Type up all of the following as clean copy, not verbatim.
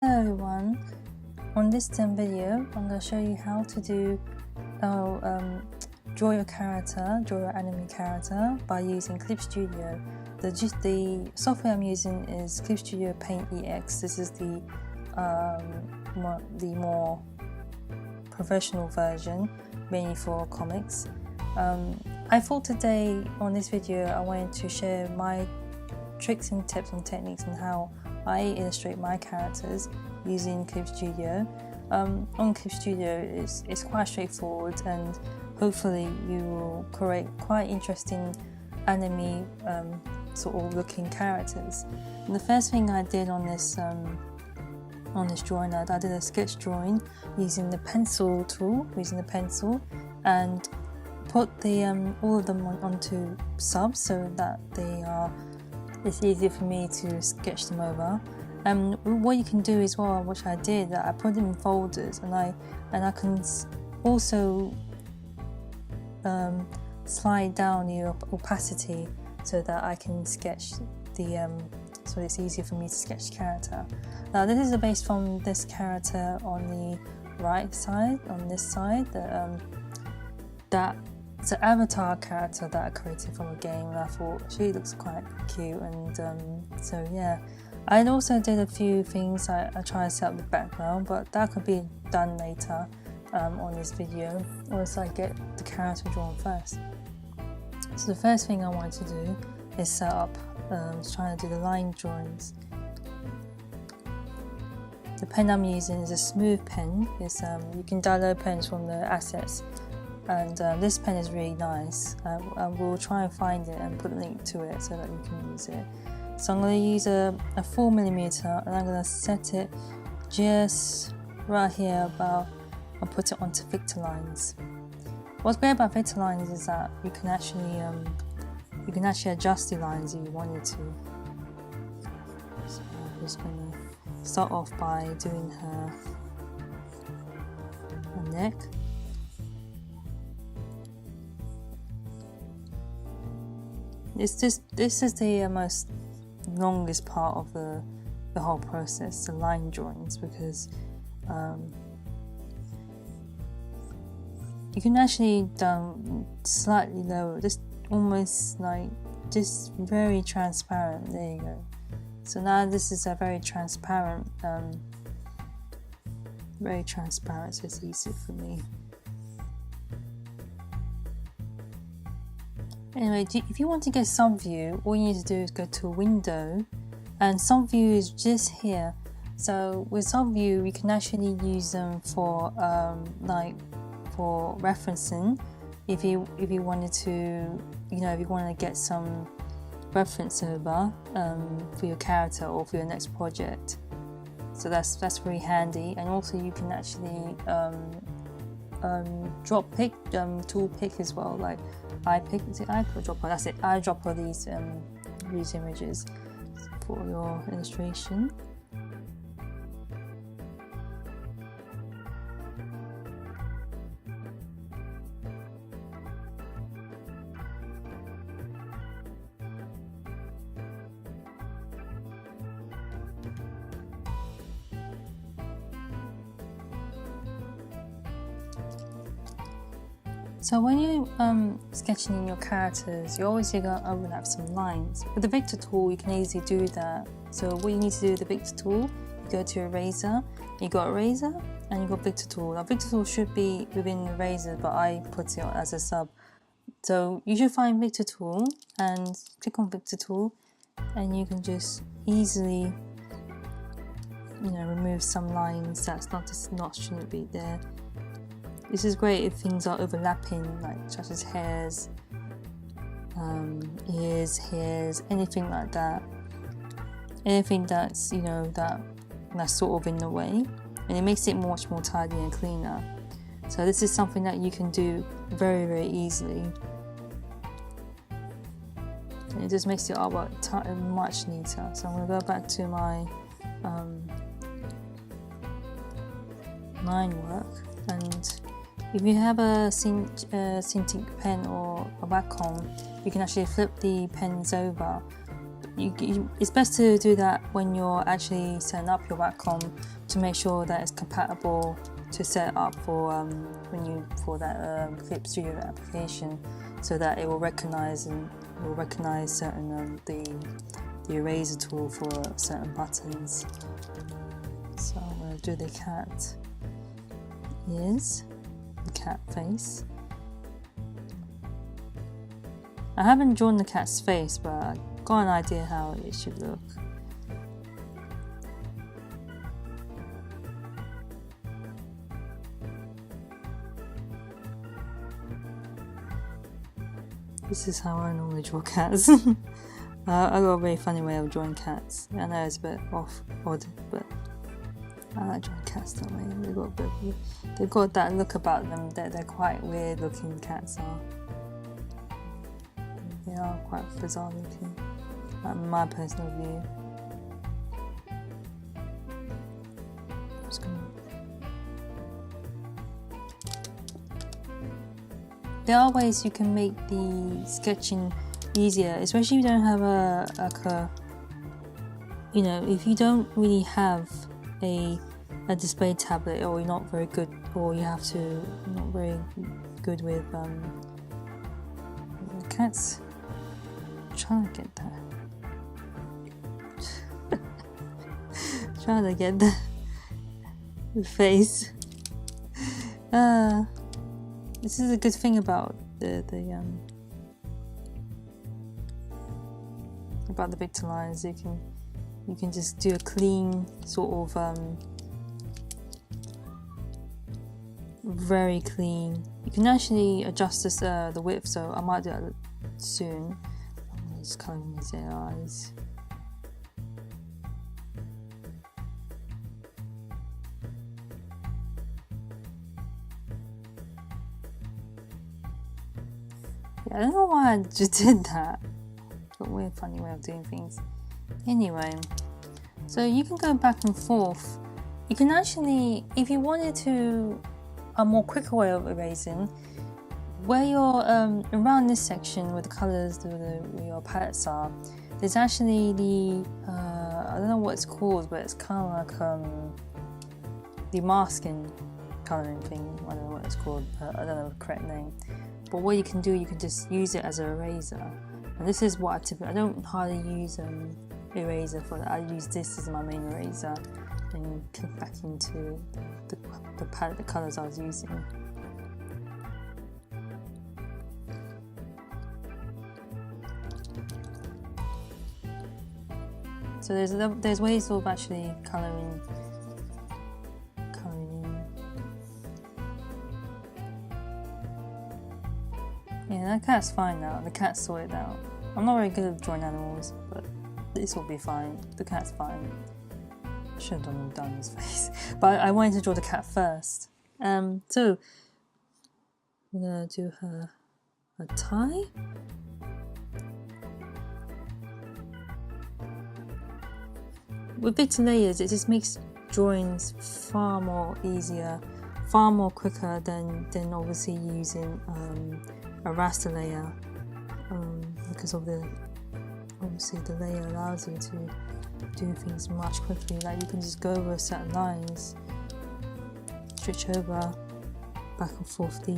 Hello everyone, on this video I'm going to show you how to draw your character, draw your anime character by using Clip Studio. The software I'm using is Clip Studio Paint EX. This is the more professional version, mainly for comics. I thought today on this video I wanted to share my tricks and tips and techniques on how I illustrate my characters using Clip Studio. On Clip Studio it's quite straightforward, and hopefully you will create quite interesting anime sort of looking characters. And the first thing I did on this drawing, I did a sketch drawing using the pencil tool, and put all of them onto subs so that it's easier for me to sketch them over. What you can do as well, which I did, I put them in folders, and I can also slide down the opacity so that I can sketch so it's easier for me to sketch the character. Now this is based from this character on the right side, on this side, it's an avatar character that I created from a game, and I thought she looks quite cute, and so yeah. I also did a few things. I tried to set up the background, but that could be done later on this video, once I get the character drawn first. So the first thing I want to do is set up, trying to do the line drawings. The pen I'm using is a smooth pen. You can download pens from the assets, and this pen is really nice. We'll try and find it and put a link to it so that you can use it. So I'm going to use a 4mm, and I'm going to set it just right here and put it onto Victor lines. What's great about Victor lines is that you can actually adjust the lines if you wanted to. So I'm just going to start off by doing her neck. This is the most longest part of the whole process, the line drawings, because you can actually down slightly lower, just almost like just very transparent. There you go. So now this is a very transparent, so it's easy for me. Anyway, if you want to get sub view, all you need to do is go to Window, and sub view is just here. So with sub view, you can actually use them for for referencing. If you wanted to, if you want to get some reference over for your character or for your next project. So that's very handy. And also you can actually drop pick, tool pick as well, like iPick, is it iPick or Dropper? That's it, iDropper these images for your illustration. So when you're sketching in your characters, you're always going to overlap some lines. With the Victor tool, you can easily do that. So what you need to do with the Victor tool, you go to Eraser, you got Eraser, and you got Victor tool. Now Victor tool should be within Eraser, but I put it as a sub. So you should find Victor tool and click on Victor tool, and you can just easily, remove some lines that's shouldn't be there. This is great if things are overlapping, such as hairs, ears, hairs, anything like that. Anything that's that's sort of in the way, and it makes it much more tidy and cleaner. So this is something that you can do very, very easily. And it just makes your artwork much neater. So I'm going to go back to my line work, and if you have a Cintiq pen or a Wacom, you can actually flip the pens over it's best to do that when you're actually setting up your Wacom to make sure that it's compatible to set up for that Clip Studio application, so that it will recognize certain the eraser tool for certain buttons. So I'm going to do the cat ears, the cat face. I haven't drawn the cat's face, but I got an idea how it should look. This is how I normally draw cats. I got a very funny way of drawing cats. I know it's a bit odd, but I like drawing cats that way. They've got that look about them that they're quite weird looking. Cats are. They are quite bizarre looking, in my personal view. There are ways you can make the sketching easier, especially if you don't have if you don't really have a display tablet, or you're not very good, or you're not very good with cats. I'm trying to get that. Trying to get the face. This is a good thing about about the vector lines. You can just do a clean sort of very clean. You can actually adjust this the width, so I might do that soon. I'm just colouring his eyes. I don't know why I just did that. It's a weird, funny way of doing things. Anyway, so you can go back and forth. You can actually, if you wanted to, a more quicker way of erasing, where you're around this section where the colours, where your palettes are, there's actually the, I don't know what it's called, but it's kind of like the masking colouring thing. I don't know what it's called, I don't know the correct name. But what you can do, you can just use it as an eraser. And this is what I don't hardly use eraser for that. I use this as my main eraser and click back into the palette, the colours I was using. So there's ways of actually colouring in. Yeah, that cat's fine now. The cat's sorted out. I'm not very good at drawing animals, but this will be fine. The cat's fine. I should have done his face. But I wanted to draw the cat first. So I'm gonna do her tie. With bits and layers, it just makes drawings far more easier, far more quicker than obviously using a raster layer, because of obviously the layer allows you to do things much quickly. Like you can just go over certain lines, stretch over back and forth it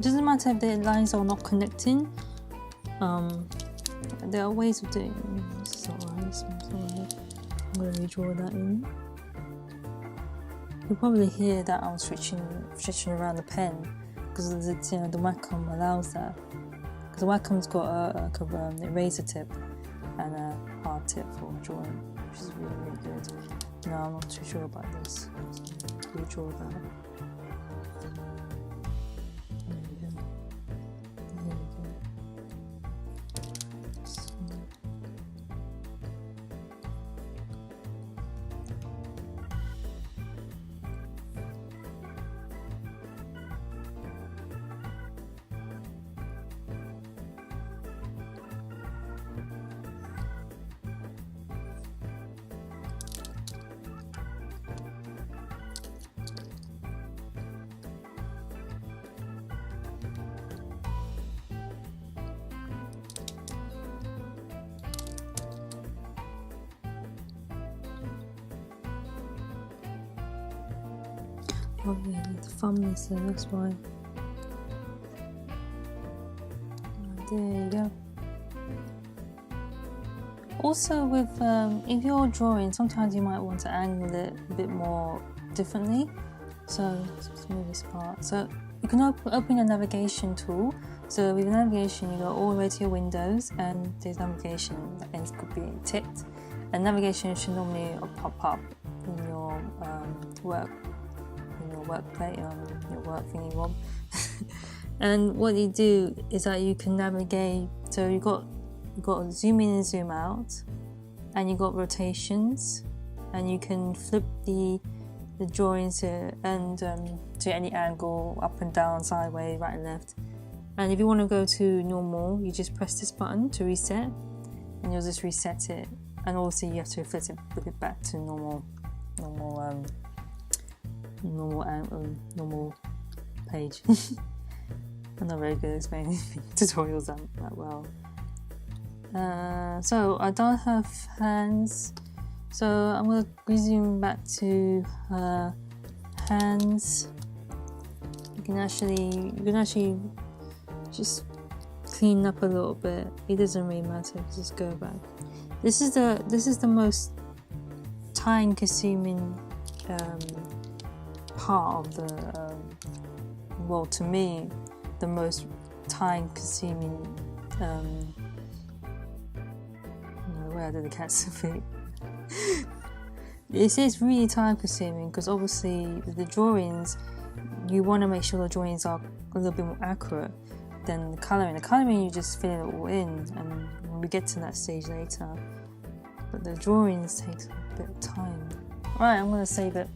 doesn't matter if the lines are not connecting. There are ways of doing it. This is alright. I'm going to redraw that in. You'll probably hear that I'm stretching around the pen because the Wacom allows that. Because the Wacom's got an eraser tip and a hard tip for drawing, which is really, really good. No, I'm not too sure about this. Redraw that. Oh yeah, the thumb is there, that's why. There you go. Also with, if you're drawing, sometimes you might want to angle it a bit more differently. So let's move this part. So you can open your navigation tool. So with navigation, you go all the way to your windows, and there's navigation, and it could be ticked. And navigation should normally pop up in your work plate, your work thingy bob. And what you do is that you can navigate. So you got zoom in and zoom out, and you got rotations, and you can flip the drawings and to any angle, up and down, sideways, right and left. And if you want to go to normal, you just press this button to reset, and you'll just reset it. And also you have to flip it back to normal page. I'm not very good at explaining tutorials that well. So I don't have hands, so I'm gonna resume back to hands. You can actually just clean up a little bit. It doesn't really matter. Just go back. This is the most time-consuming part of the well, to me, the most time-consuming. Where did the cat's feet? This is really time-consuming because obviously the drawings, you want to make sure the drawings are a little bit more accurate than the colouring. The colouring, you just fill it all in, and we get to that stage later. But the drawings takes a bit of time. Right, I'm going to save it.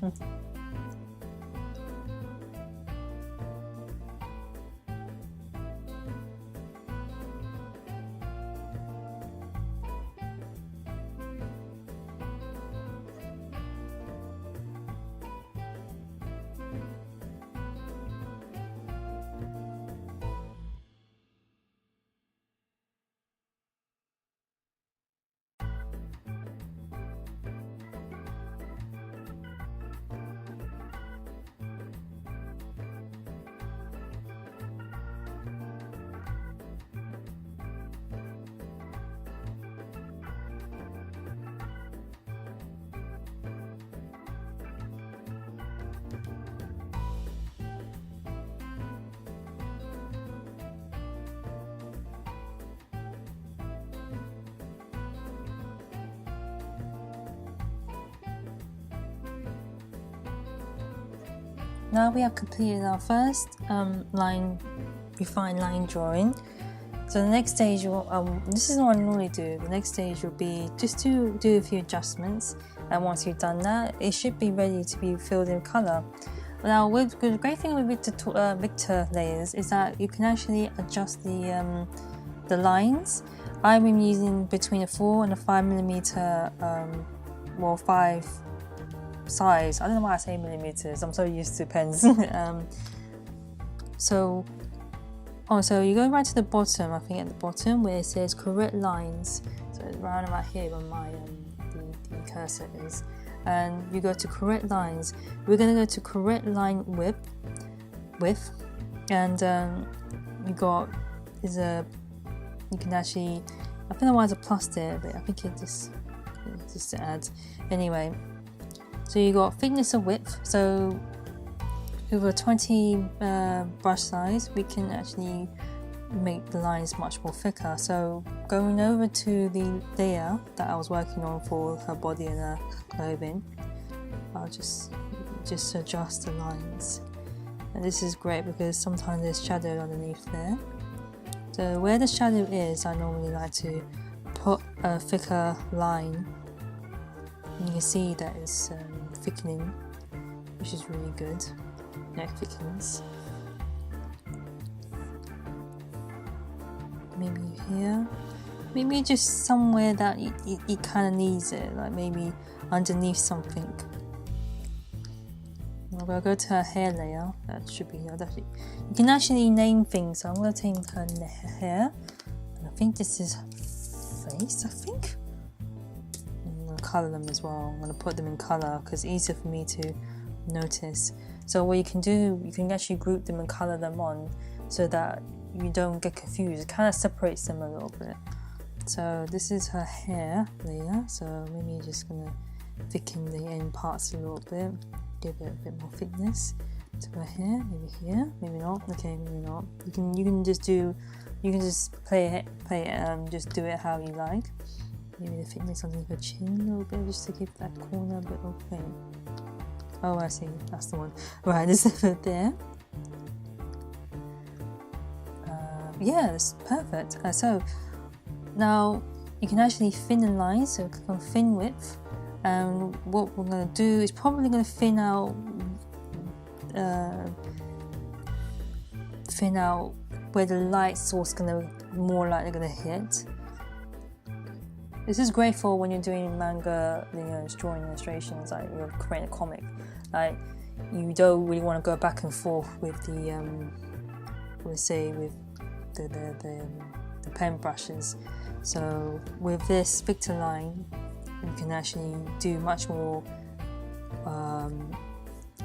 Now we have completed our first refined line drawing. So the next stage, this is what I normally do. The next stage will be just to do a few adjustments, and once you've done that, it should be ready to be filled in colour. Now, the great thing with Victor layers is that you can actually adjust the lines. I've been using between a 4 and a 5mm, 5 size. I don't know why I say millimeters. I'm so used to pens. So you go right to the bottom. I think at the bottom where it says correct lines. So it's around about here where my the cursor is, and you go to correct lines. We're going to go to correct line width, and you can actually. I don't know why there's a plus there, but I think it just to add. Anyway. So you got thickness of width. So with a 20 brush size, we can actually make the lines much more thicker. So going over to the layer that I was working on for her body and her clothing, I'll just adjust the lines. And this is great because sometimes there's shadow underneath there. So where the shadow is, I normally like to put a thicker line. And you can see that it's thickening, which is really good. It thickens. Maybe here. Maybe just somewhere that it kind of needs it, like maybe underneath something. I'm going to go to her hair layer. That should be here. You can actually name things. So I'm going to take her hair. And I think this is her face, I think. Colour them as well. I'm going to put them in colour because it's easier for me to notice. So what you can do, you can actually group them and color them on so that you don't get confused. It kind of separates them a little bit. So this is her hair layer, so maybe just gonna thicken the end parts a little bit, give it a bit more thickness to her hair. Maybe here, maybe not. Okay, maybe not. You can just play it, just do it how you like. Maybe the thickness underneath her chin a little bit, just to give that corner a bit of paint. Oh, I see, that's the one. Right, this is it there. Yeah, that's perfect. So now you can actually thin the lines, so click on thin width, and what we're going to do is probably going to thin out where the light source more likely going to hit. This is great for when you're doing manga, drawing illustrations, like you're creating a comic. Like you don't really want to go back and forth with the the pen brushes. So with this Victor line, you can actually do much more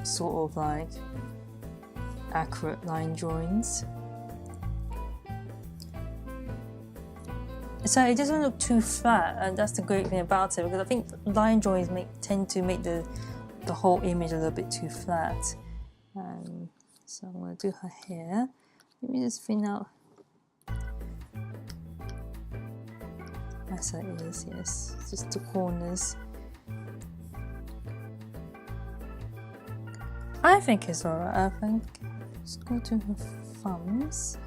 sort of like accurate line drawings. So it doesn't look too flat, and that's the great thing about it, because I think line drawings tend to make the whole image a little bit too flat. So I'm going to do her hair. Let me just thin out. That's how it is, yes. Just the corners. I think it's alright, I think. Just go to her thumbs.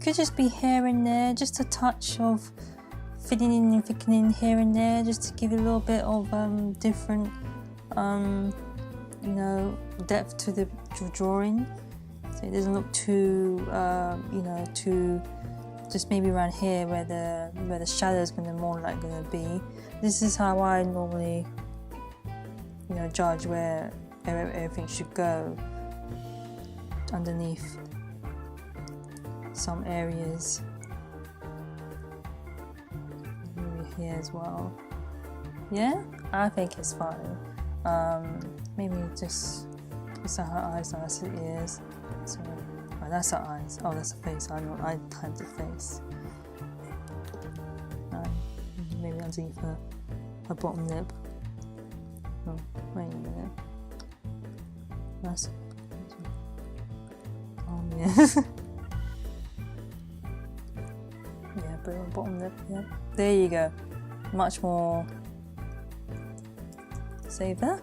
Could just be here and there, just a touch of filling in and thickening here and there, just to give it a little bit of different, depth to the drawing. So it doesn't look too, too. Just maybe around here where the shadow is more like going to be. This is how I normally, judge where everything should go underneath some areas. Maybe here as well. Yeah, I think it's fine. Maybe just her eyes, that's her ears. So, oh, that's her eyes. Oh, that's her face. I typed the face. Maybe underneath her bottom lip. Oh, wait a minute. That's. Oh yeah. Yeah, put it on bottom lip. Yeah. There you go. Much more. Save that.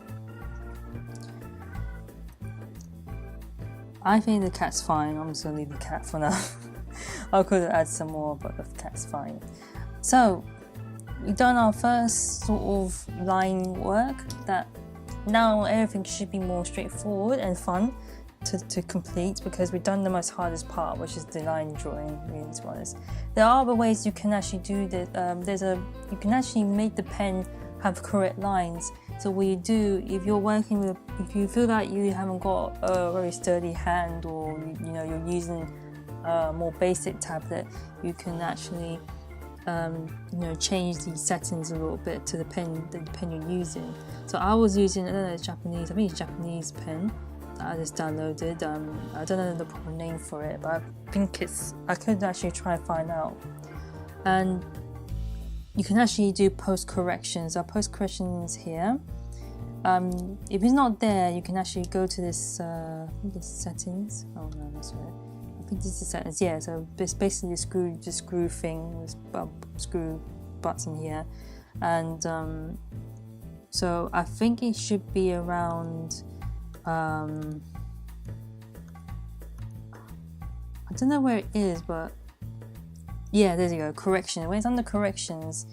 I think the cat's fine. I'm just gonna leave the cat for now. I could add some more, but the cat's fine. So we've done our first sort of line work. That now everything should be more straightforward and fun to complete, because we've done the most hardest part, which is the line drawing. Really, to be honest, there are other ways you can actually do this. You can actually make the pen have correct lines. So what you do, if you feel that you haven't got a very sturdy hand, or you're using a more basic tablet, you can actually change the settings a little bit to the pen you're using. So I was using, I don't know, I think it's Japanese pen that I just downloaded. I don't know the proper name for it, but I think I could actually try and find out. And you can actually do post corrections. Our post corrections here. If it's not there, you can actually go to this. I think it's settings. Oh no, that's right. I think this is settings. Yeah. So it's basically the screw thing, this screw button here, and so I think it should be around. I don't know where it is, but. Yeah, there you go, correction. When it's under corrections,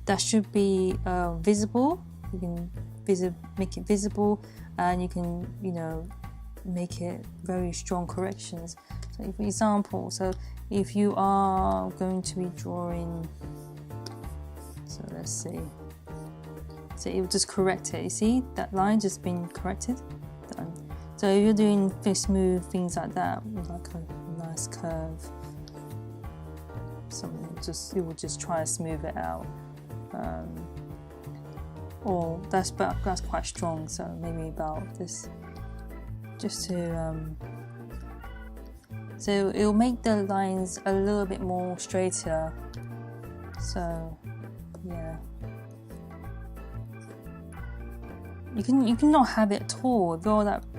that should be visible. You can make it visible, and you can, make it very strong corrections. So for example, if you are going to be drawing, so let's see. So it will just correct it. You see, that line just been corrected. Done. So if you're doing smooth things like that, with like a nice curve, it will just try to smooth it out. or that's quite strong, so maybe about this, just to so it'll make the lines a little bit more straighter. So yeah, you can not have it at all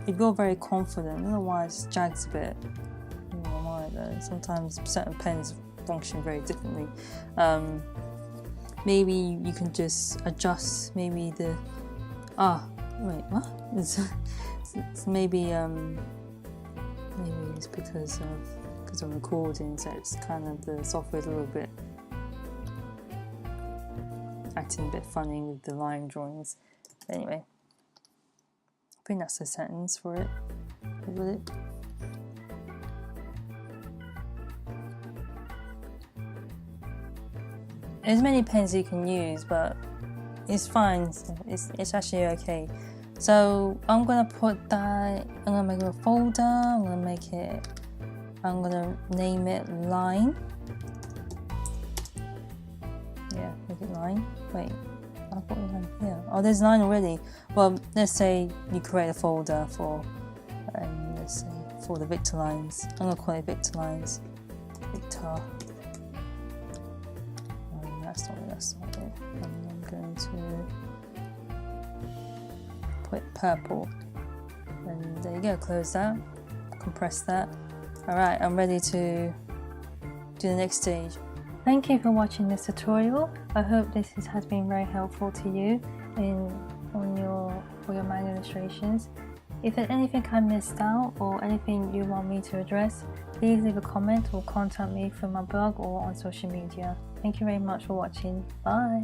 if you're very confident. Otherwise, it jags a bit. Sometimes certain pens function very differently. Maybe you can just adjust maybe the wait, what? It's maybe it's because of recording, so it's kind of the software's a little bit acting a bit funny with the line drawings. Anyway, I think that's the sentence for it. With it. There's many pens you can use, but it's fine. It's actually okay. So I'm gonna put that. I'm gonna make a folder. I'm gonna name it line. Yeah, make it line. Wait, I put it line here. Oh, there's line already. Well, let's say you create a folder for, let's say for the Victor lines. I'm gonna call it Victor lines. Victor. That's not it. I'm going to put purple. And there you go, close that, compress that. Alright, I'm ready to do the next stage. Thank you for watching this tutorial. I hope this has been very helpful to you for your manga illustrations. If there's anything I missed out or anything you want me to address, please leave a comment or contact me through my blog or on social media. Thank you very much for watching. Bye!